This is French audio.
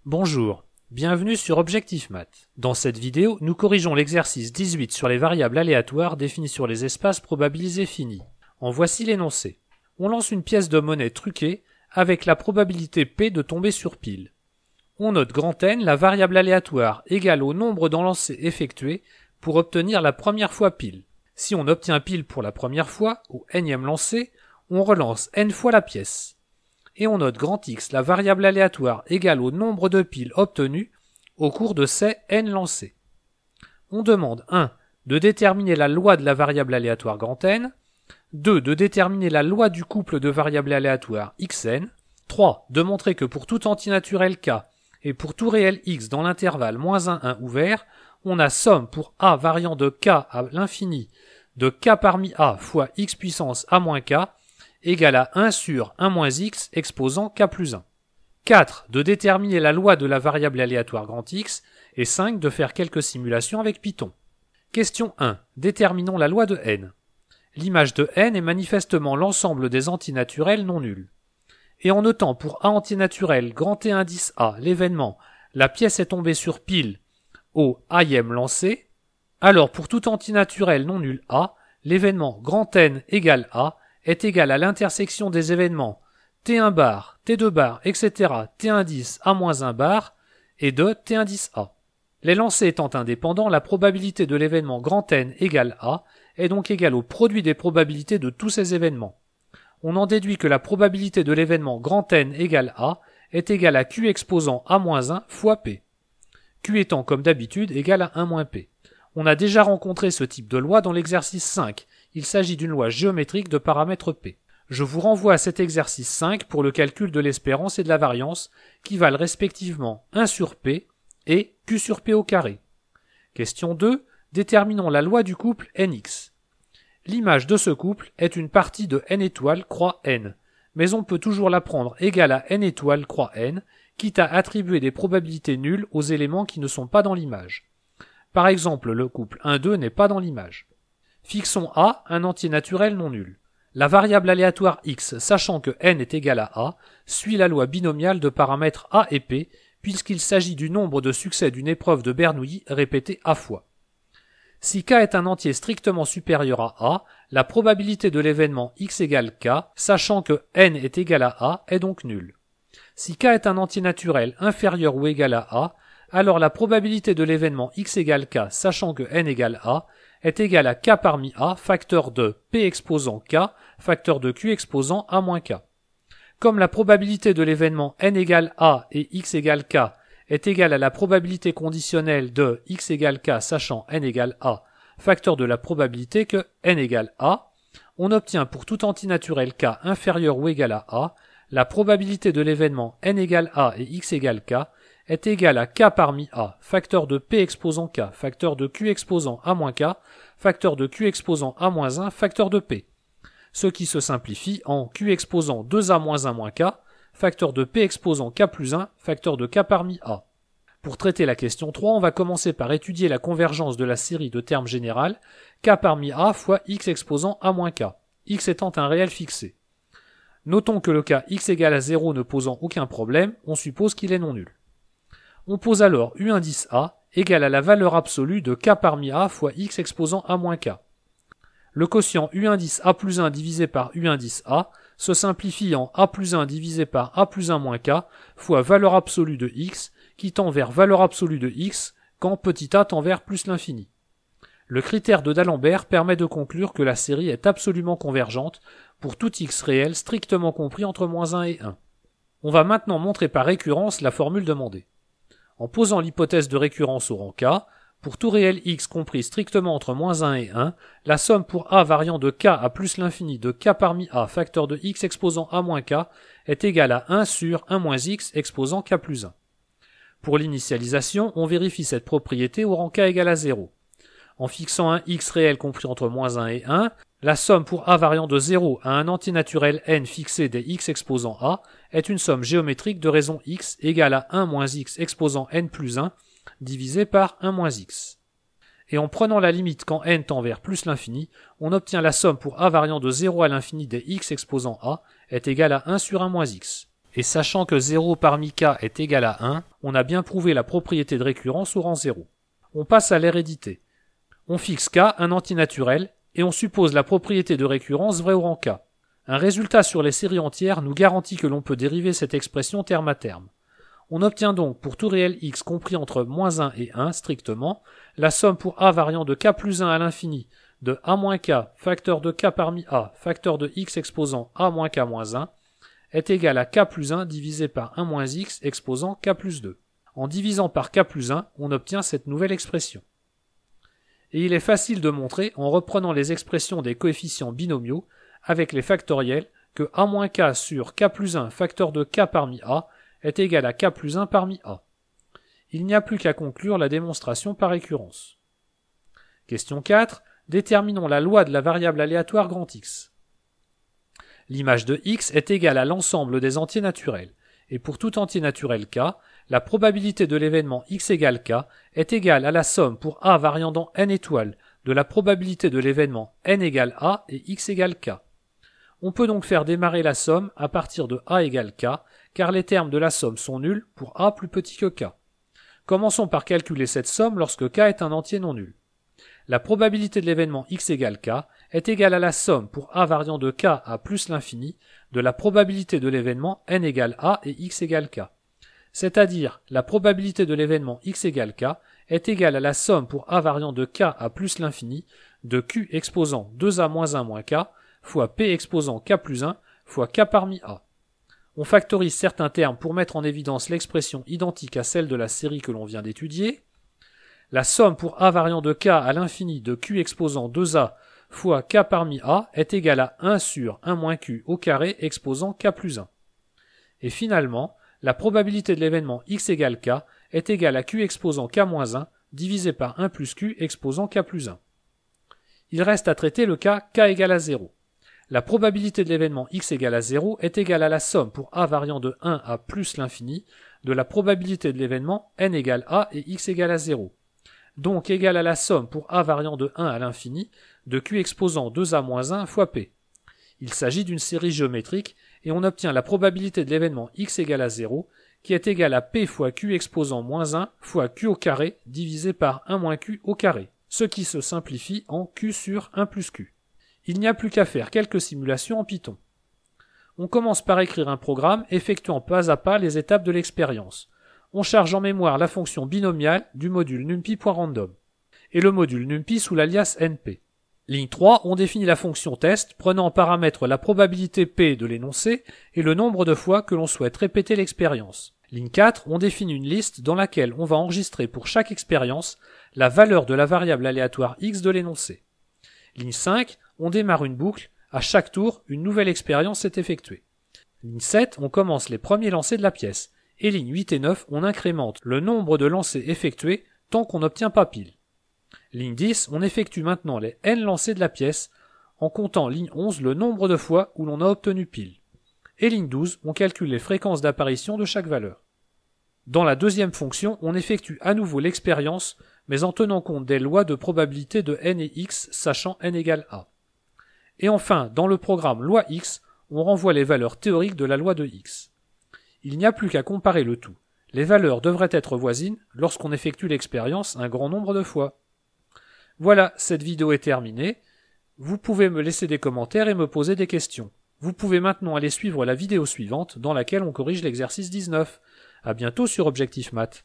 Bonjour, bienvenue sur Objectif Math. Dans cette vidéo, nous corrigeons l'exercice 18 sur les variables aléatoires définies sur les espaces probabilisés finis. En voici l'énoncé. On lance une pièce de monnaie truquée avec la probabilité P de tomber sur pile. On note grand N la variable aléatoire égale au nombre d'enlancés effectués pour obtenir la première fois pile. Si on obtient pile pour la première fois, au nème lancé, on relance n fois la pièce. Et on note grand X la variable aléatoire égale au nombre de piles obtenues au cours de ces n lancés. On demande 1. De déterminer la loi de la variable aléatoire grand N, 2. De déterminer la loi du couple de variables aléatoires xn, 3. De montrer que pour tout antinaturel k et pour tout réel x dans l'intervalle -1, 1 ouvert, on a somme pour a variant de k à l'infini de k parmi a fois x puissance a moins k égale à 1 sur 1 moins x exposant k plus 1. 4. De déterminer la loi de la variable aléatoire grand X et 5. De faire quelques simulations avec Python. Question 1. Déterminons la loi de n. L'image de n est manifestement l'ensemble des antinaturels non nuls. Et en notant pour a antinaturel grand T indice a l'événement la pièce est tombée sur pile au a-ième lancé, alors pour tout antinaturel non nul a, l'événement grand N égale a est égal à l'intersection des événements T1 bar, T2 bar, etc. T1 A-1 bar et de T1 A. Les lancers étant indépendants, la probabilité de l'événement grand N égale A est donc égale au produit des probabilités de tous ces événements. On en déduit que la probabilité de l'événement grand N égale A est égale à Q exposant A-1 fois P. Q étant comme d'habitude égal à 1 moins P. On a déjà rencontré ce type de loi dans l'exercice 5. Il s'agit d'une loi géométrique de paramètre P. Je vous renvoie à cet exercice 5 pour le calcul de l'espérance et de la variance qui valent respectivement 1 sur P et Q sur P au carré. Question 2. Déterminons la loi du couple Nx. L'image de ce couple est une partie de n étoile croix n, mais on peut toujours la prendre égale à n étoile croix n, quitte à attribuer des probabilités nulles aux éléments qui ne sont pas dans l'image. Par exemple, le couple 1,2 n'est pas dans l'image. Fixons A, un entier naturel non nul. La variable aléatoire x, sachant que n est égal à a, suit la loi binomiale de paramètres a et p, puisqu'il s'agit du nombre de succès d'une épreuve de Bernoulli répétée a fois. Si k est un entier strictement supérieur à a, la probabilité de l'événement x égale k, sachant que n est égal à a, est donc nulle. Si k est un entier naturel inférieur ou égal à a, alors la probabilité de l'événement x égale k, sachant que n égale a, est égal à k parmi a, facteur de p exposant k, facteur de q exposant a moins k. Comme la probabilité de l'événement n égale a et x égale k est égale à la probabilité conditionnelle de x égale k sachant n égale a, facteur de la probabilité que n égale a, on obtient pour tout antinaturel k inférieur ou égal à a, la probabilité de l'événement n égale a et x égale k est égal à k parmi a, facteur de p exposant k, facteur de q exposant a moins k, facteur de q exposant a moins 1, facteur de p. Ce qui se simplifie en q exposant 2a moins 1 moins k, facteur de p exposant k plus 1, facteur de k parmi a. Pour traiter la question 3, on va commencer par étudier la convergence de la série de termes général k parmi a fois x exposant a moins k, x étant un réel fixé. Notons que le cas x égale à 0 ne posant aucun problème, on suppose qu'il est non nul. On pose alors u indice a égale à la valeur absolue de k parmi a fois x exposant a moins k. Le quotient u indice a plus 1 divisé par u indice a se simplifie en a plus 1 divisé par a plus 1 moins k fois valeur absolue de x qui tend vers valeur absolue de x quand petit a tend vers plus l'infini. Le critère de d'Alembert permet de conclure que la série est absolument convergente pour tout x réel strictement compris entre -1 et 1. On va maintenant montrer par récurrence la formule demandée. En posant l'hypothèse de récurrence au rang k, pour tout réel x compris strictement entre -1 et 1, la somme pour a variant de k à plus l'infini de k parmi a facteur de x exposant a moins k est égale à 1 sur 1 moins x exposant k plus 1. Pour l'initialisation, on vérifie cette propriété au rang k égale à 0. En fixant un x réel compris entre -1 et 1, la somme pour a variant de 0 à un antinaturel n fixé des x exposant a est une somme géométrique de raison x égale à 1 moins x exposant n plus 1 divisé par 1 moins x. Et en prenant la limite quand n tend vers plus l'infini, on obtient la somme pour a variant de 0 à l'infini des x exposant a est égale à 1 sur 1 moins x. Et sachant que 0 parmi k est égal à 1, on a bien prouvé la propriété de récurrence au rang 0. On passe à l'hérédité. On fixe k un entier naturel et on suppose la propriété de récurrence vraie au rang k. Un résultat sur les séries entières nous garantit que l'on peut dériver cette expression terme à terme. On obtient donc pour tout réel x compris entre -1 et 1 strictement, la somme pour a variant de k plus 1 à l'infini de a-k facteur de k parmi a facteur de x exposant a-k-1 est égal à k plus 1 divisé par 1 moins x exposant k plus 2. En divisant par k plus 1, on obtient cette nouvelle expression. Et il est facile de montrer, en reprenant les expressions des coefficients binomiaux, avec les factoriels, que a-k sur k plus 1 facteur de k parmi a est égal à k plus 1 parmi a. Il n'y a plus qu'à conclure la démonstration par récurrence. Question 4. Déterminons la loi de la variable aléatoire grand X. L'image de x est égale à l'ensemble des entiers naturels, et pour tout entier naturel k, la probabilité de l'événement x égale k est égale à la somme pour a variant dans n étoiles de la probabilité de l'événement n égale a et x égale k. On peut donc faire démarrer la somme à partir de a égale k, car les termes de la somme sont nuls pour a plus petit que k. Commençons par calculer cette somme lorsque k est un entier non nul. La probabilité de l'événement x égale k est égale à la somme pour a variant de k à plus l'infini de la probabilité de l'événement n égale a et x égale k. C'est-à-dire, la probabilité de l'événement x égale k est égale à la somme pour a variant de k à plus l'infini de q exposant 2a moins 1 moins k fois p exposant k plus 1 fois k parmi a. On factorise certains termes pour mettre en évidence l'expression identique à celle de la série que l'on vient d'étudier. La somme pour a variant de k à l'infini de q exposant 2a fois k parmi a est égale à 1 sur 1 moins q au carré exposant k plus 1. Et finalement, la probabilité de l'événement x égale k est égale à q exposant k moins 1 divisé par 1 plus q exposant k plus 1. Il reste à traiter le cas k égale à 0. La probabilité de l'événement x égale à 0 est égale à la somme pour a variant de 1 à plus l'infini de la probabilité de l'événement n égale a et x égale à 0. Donc égale à la somme pour a variant de 1 à l'infini de q exposant 2a moins 1 fois p. Il s'agit d'une série géométrique et on obtient la probabilité de l'événement x égale à 0 qui est égale à p fois q exposant moins 1 fois q au carré divisé par 1 moins q au carré, ce qui se simplifie en q sur 1 plus q. Il n'y a plus qu'à faire quelques simulations en Python. On commence par écrire un programme effectuant pas à pas les étapes de l'expérience. On charge en mémoire la fonction binomiale du module numpy.random et le module numpy sous l'alias np. Ligne 3, on définit la fonction test prenant en paramètre la probabilité p de l'énoncé et le nombre de fois que l'on souhaite répéter l'expérience. Ligne 4, on définit une liste dans laquelle on va enregistrer pour chaque expérience la valeur de la variable aléatoire x de l'énoncé. Ligne 5, on démarre une boucle, à chaque tour, une nouvelle expérience est effectuée. Ligne 7, on commence les premiers lancers de la pièce, et ligne 8 et 9, on incrémente le nombre de lancers effectués tant qu'on n'obtient pas pile. Ligne 10, on effectue maintenant les n lancers de la pièce, en comptant ligne 11 le nombre de fois où l'on a obtenu pile. Et ligne 12, on calcule les fréquences d'apparition de chaque valeur. Dans la deuxième fonction, on effectue à nouveau l'expérience, mais en tenant compte des lois de probabilité de n et x, sachant n égale a. Et enfin, dans le programme loi x, on renvoie les valeurs théoriques de la loi de x. Il n'y a plus qu'à comparer le tout. Les valeurs devraient être voisines lorsqu'on effectue l'expérience un grand nombre de fois. Voilà, cette vidéo est terminée. Vous pouvez me laisser des commentaires et me poser des questions. Vous pouvez maintenant aller suivre la vidéo suivante dans laquelle on corrige l'exercice 19. À bientôt sur Objectif Math.